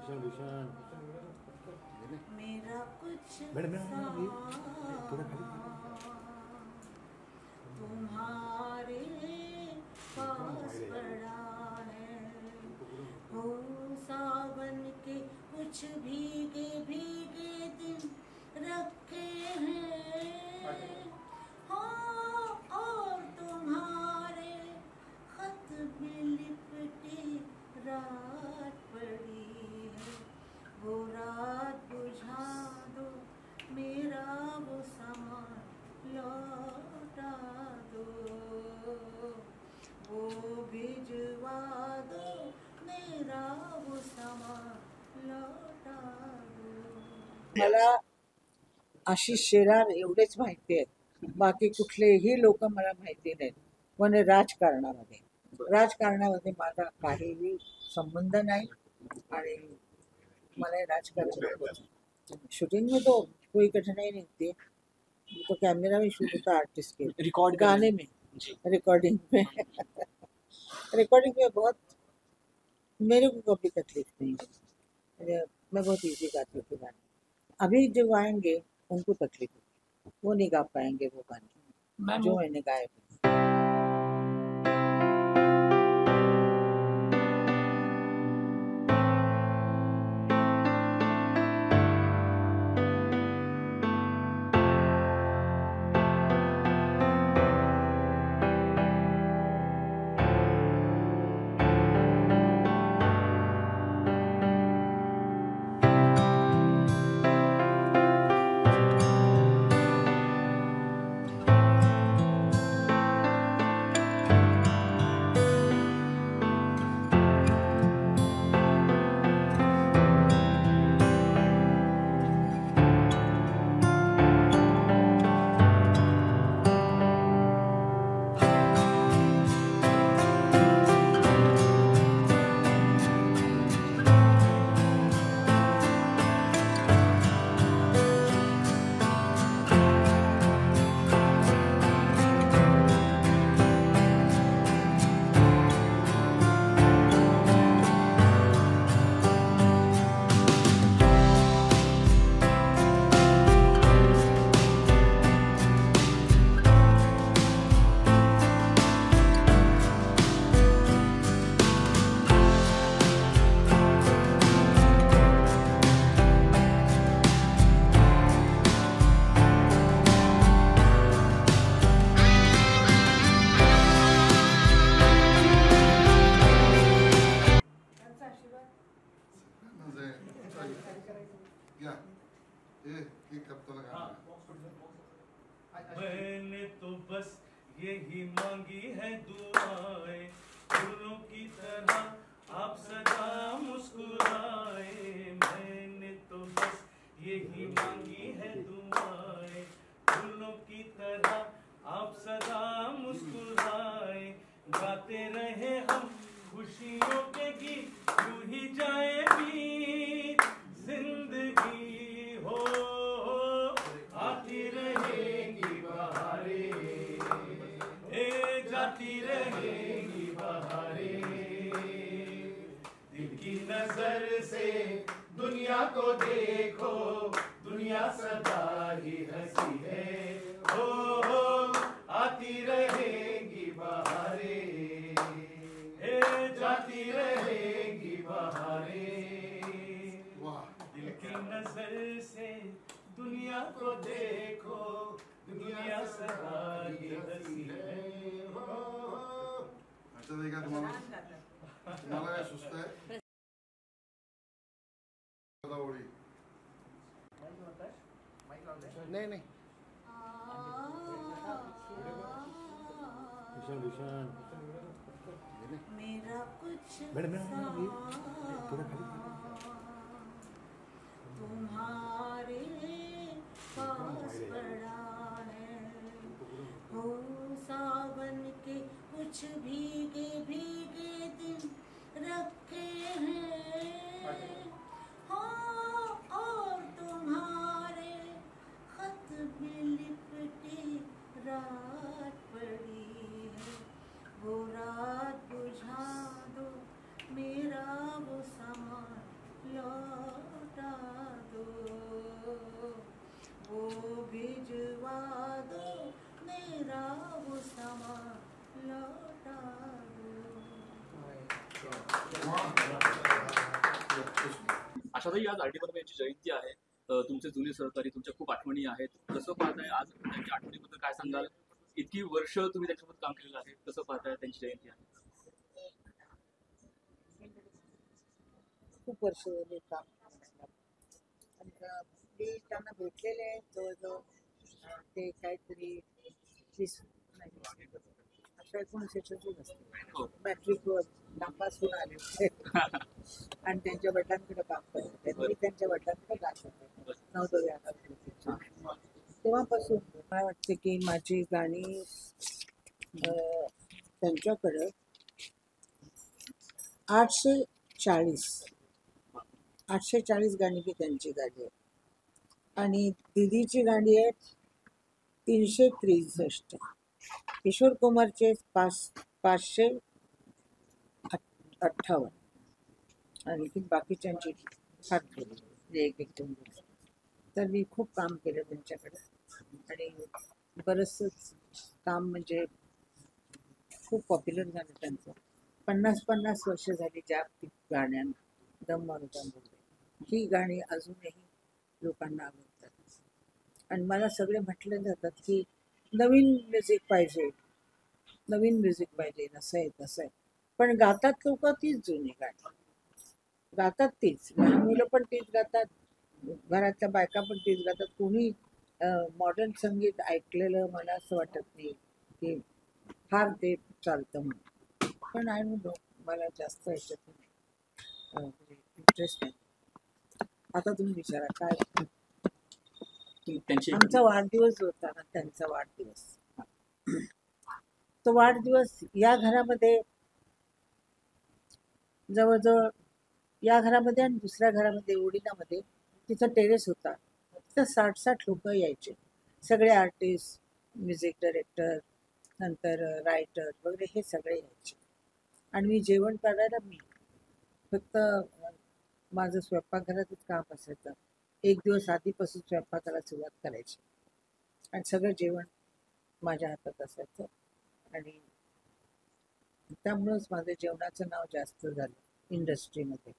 भूषण मेरा कुछ तुम्हारे पास पड़ा है, हो सावन के कुछ भीगे भीगे दिन रखे हैं, हो और तुम्हारे खत में लिपटी रात पड़ी है, वो रात बुझा दो, मेरा वो समा लौटा दो, वो भिजवा दो, मेरा वो समा लौटा दो. मला आशिष शेलार एवढेच माहिती आहेत, बाकी कुठलेही लोक मला माहिती नाहीत. पण राजकारणामध्ये माझा काहीही संबंध नाही आणि मला राजकारण शूटिंग में तो कोई कठिनाई नहीं होती है. तो कैमरा में शूट होता है आर्टिस्ट के, रिकॉर्ड गाने में, रिकॉर्डिंग में रिकॉर्डिंग में बहुत मेरे को कभी तकलीफ नहीं है. मैं बहुत इजी गाती हूँ गाने. अभी जो आएंगे उनको तकलीफ होगी, वो नहीं गा पाएंगे वो गाने जो मैंने गाए. मैंने तो बस यही मांगी है दुआएं, फूलों की तरह आप सदा मुस्कुराए. मैंने तो बस यही मांगी है दुआएं, फूलों की तरह आप सदा मुस्कुराए. गाते रहे हम खुशियों के गीत, यूं ही जाए बीत जिंदगी. हो आती रहेगी बहारें, जाती रहेगी बहारें. दिल की नजर से दुनिया को देखो, दुनिया सदा ही हंसी है. हो आती रहेगी बहारें, जाती रहेगी बहारें. दिल की नजर से दुनिया को देखो, दुनिया सदा ही हंसी है. अच्छा देखा तुम्हाला काय सुस्त आहे. नहीं भूषण मेरा कुछ तुम्हारे पास पड़ा है, हो सावन के कुछ भीगे भीगे दिन रखे हैं, हो और तुम्हारे खत में लिपटी रात पड़ी है, वो रात बुझा दो, मेरा वो समा लौटा आशाताई, आज आर.डी. बर्मन यांची जयंती आहे. तुमचे जुने सहकारी, तुमच्या खूप आठवणी आहेत. कसं पाहताय आज त्यांच्या आठवणीबद्दल काय सांगाल? इतकी वर्ष तुम्ही त्यांच्यासोबत काम केलेलं आहे, कसं पाहताय त्यांची जयंती आहे? खूप वर्ष झाली काम करायला. आणि मी त्यांना भेटलेले आहे जवळजवळ ते काहीतरी 20 नाही 19 हो. असते मॅट्रिकवर नापास होऊन आले होते. आणि त्यांच्या वडिलांकडे काम करत होते. मी त्यांच्या वडिलांकडे जात होते नवदोयाला. तेव्हापासून मला वाटते की माझी गाणी त्यांच्याकडं 840 गाणी मी त्यांची गाणी आहेत आणि दिदीची गाणी आहेत 363. किशोर कुमारचे 558 आणि बाकीच्यांची फार थोडी एक एक दोन दोन. तर मी खूप काम केलं त्यांच्याकडे आणि बरंचसं काम म्हणजे खूप पॉप्युलर झालं त्यांचं. 50 वर्ष झाली जागतिक गाण्यांना दम मारुता बोलते ही गाणी अजूनही लोकांना आवडतात. आणि मला सगळे म्हटले जातात की नवीन म्युझिक पाहिजे असं आहे तसं आहे. पण गातात लोक तीच जुनी गाणी गातात, तीच मुलं पण तीच गातात, घरातल्या बायका पण तीच गातात. कोणी मॉडर्न संगीत ऐकलेलं मला असं वाटत नाही की फार ते चालतं म्हणून. पण आय नो मला जास्त ह्याच्यात इंटरेस्ट नाही. आता तुम्ही विचारा काय. त्यांची आमचा वाढदिवस जो होता ना त्यांचा वाढदिवस, तो वाढदिवस या घरामध्ये जवळजवळ या घरामध्ये आणि दुसऱ्या घरामध्ये ओडिनामध्ये तिथं टेरेस होता. तिथं 60 लोक यायचे, सगळे आर्टिस्ट, म्युझिक डायरेक्टर, नंतर रायटर वगैरे हे सगळे यायचे. आणि मी जेवण करायला मी फक्त माझं स्वयंपाकघरातच काम असायचं. एक दिवस आधीपासून स्वयंपाकाला सुरुवात करायची आणि सगळं जेवण माझ्या हातात असायचं. आणि त्यामुळंच माझं जेवणाचं नाव जास्त झालं इंडस्ट्रीमध्ये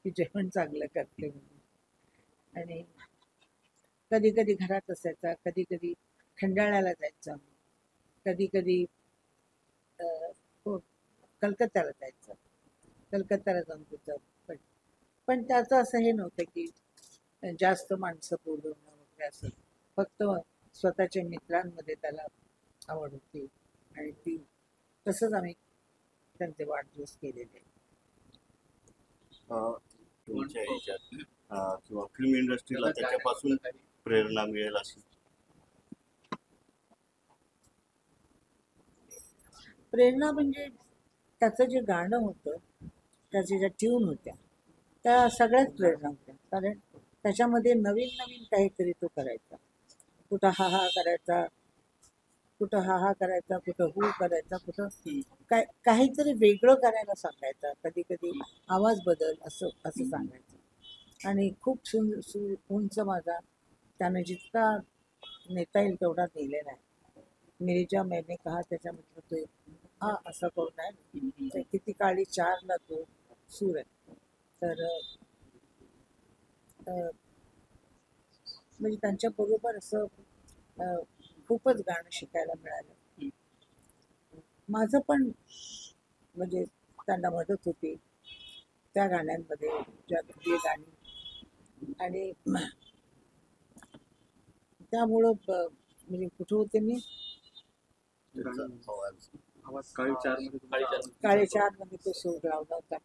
की जेवण चांगलं करते म्हणून. आणि कधी कधी घरात असायचा, कधी कधी खंडाळ्याला जायचं, कधी कधी कलकत्त्याला जायचं, कलकत्त्याला जाऊन तिथं. पण त्याचं असं हे नव्हतं की जास्त माणसं बोलवणं वगैरे असं. फक्त स्वतःच्या मित्रांमध्ये त्याला आवड होती आणि ती तसंच आम्ही त्यांचे वाढदिवस केलेले. तुमच्या ह्याच्यात किंवा फिल्म इंडस्ट्रीला त्याच्यापासून प्रेरणा मिळेल अशी प्रेरणा म्हणजे त्याचं जे गाणं होतं, त्याच्या ज्या ट्यून होत्या त्या सगळ्याच प्रेरणा होत्या. कारण त्याच्यामध्ये नवीन नवीन काहीतरी तो करायचा. कुठं हा हा करायचा, कुठं हा हा करायचा, कुठं हू करायचा, कुठं काहीतरी वेगळं करायला सांगायचा. कधी कधी आवाज बदल असं असं सांगायचं. आणि खूप उंच माझा त्याने जितका नेता येईल तेवढा नेलेला आहे. मेरी जा मैंने कहा त्याच्यामधलं तो हा असा करून आहे. किती काळी 4ला तो सूर आहे. तर म्हणजे त्यांच्याबरोबर असं खूपच गाणं शिकायला मिळालं. माझं पण म्हणजे त्यांना मदत होती त्या गाण्यांमध्ये, ज्या गाणी. आणि त्यामुळं म्हणजे कुठं होते मी काळे 4मध्ये तो सूर लावला होता.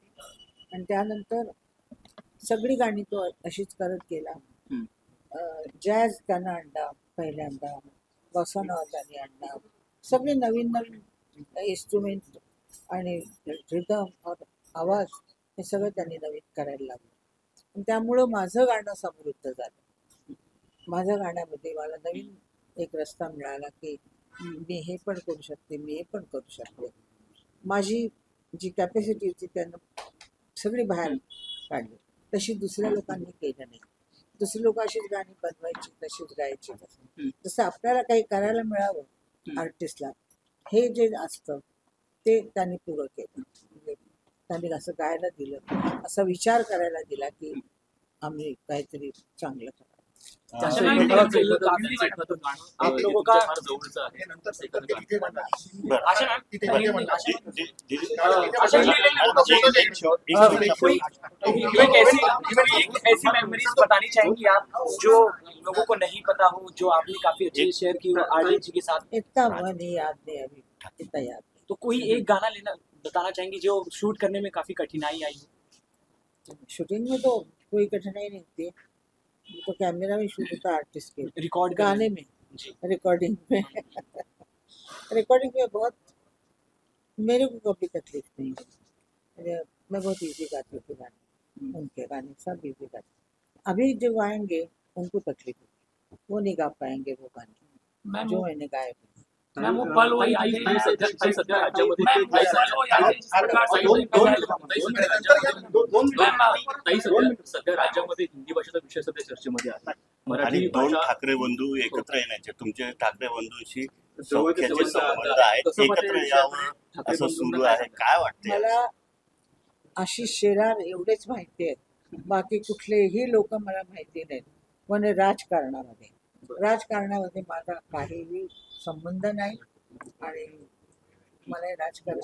आणि त्यानंतर सगळी गाणी तो अशीच करत गेला. जॅझ त्यानं आणला पहिल्यांदा, बॉसानोवा त्याने आणला, सगळे नवीन नवीन इन्स्ट्रुमेंट आणि रिदम आवाज हे सगळं त्यांनी नवीन करायला लागलं. त्यामुळं माझं गाणं समृद्ध झालं. माझ्या गाण्यामध्ये मला नवीन एक रस्ता मिळाला की मी हे पण करू शकते, मी हे पण करू शकते. माझी जी कॅपॅसिटी होती त्यांना सगळी बाहेर काढली. तशी दुसऱ्या लोकांनी केलं नाही. दुसरी लोक अशीच गाणी बनवायची, तशीच गायची. जसं आपल्याला काही करायला मिळावं आर्टिस्टला, हे जे असतं ते त्यांनी पुरं केलं. म्हणजे त्यांनी असं गायला दिलं, असा विचार करायला दिला की आम्ही काहीतरी चांगलं करावं. असं मॅम, एखादं गाणं आप जे लोगों तुमच्या का- फार जवळचं आहे हे नंतर असं एखादं गाणं. तिथे म्हणा. बरं. आशा मॅम, तिथे मागे म्हणा. जे- जे- जे- अच्छा, जे- ले- एक शॉट- एक शॉट आपण- कोई ऐसी मेमोरीज बतानी चाहेंगी आप जो लोगों को नहीं पता हो, जो आपने काफी अच्छे शेयर की हो आरजे जी के साथ? इतना मुझे याद नहीं अभी, इतना याद नहीं. तो कोई एक गाना लेना बताना चाहेंगी जो शूट करने में काफी कठिनाई आई हो? शूटिंग में तो कोई कठिनाई नहीं होती है, वो तो कैमरा में शूट होता है आर्टिस्ट के. रिकॉर्ड गाने में, जी। रिकॉर्डिंग में रिकॉर्डिंग में बहुत मेरे को कभी तकलीफ नहीं हुई. मैं बहुत इजी गाती हूँ गाने, उनके गाने सब इजी गाती हूँ. अभी जो गाएंगे उनको तकलीफ होगी, वो नहीं गा पाएंगे वो गाने जो मैंने गाए हुए. मॅम, वो पल वही ताई- आई ताई सध्या- ताई सध्या राज्यामध्ये मॅम, ताई सध्या- पल वही आई जिस प्रकार से- ताई- ताई सध्या राज्यामध्ये हिंदी भाषेचा विषय सध्या चर्चेमध्ये आहे. आणि मराठी दोन भाषा ठाकरे बंधू एकत्र येण्याचे तुमचे ठाकरे बंधूंशी जवळचे सौख्याचे जवळ संबंध आहेत, कसं वाटतं एकत्र विषयाकडे? यावं ठाकरे असं बंधूंना सुरू काय आहे. काय वाटते मला आशिष शेलार एवढेच माहिती आहेत, बाकी कुठलेही लोक मला माहिती नाहीत. पण राजकारणामध्ये माझा काहीही संबंध नाही आणि मला राजकारण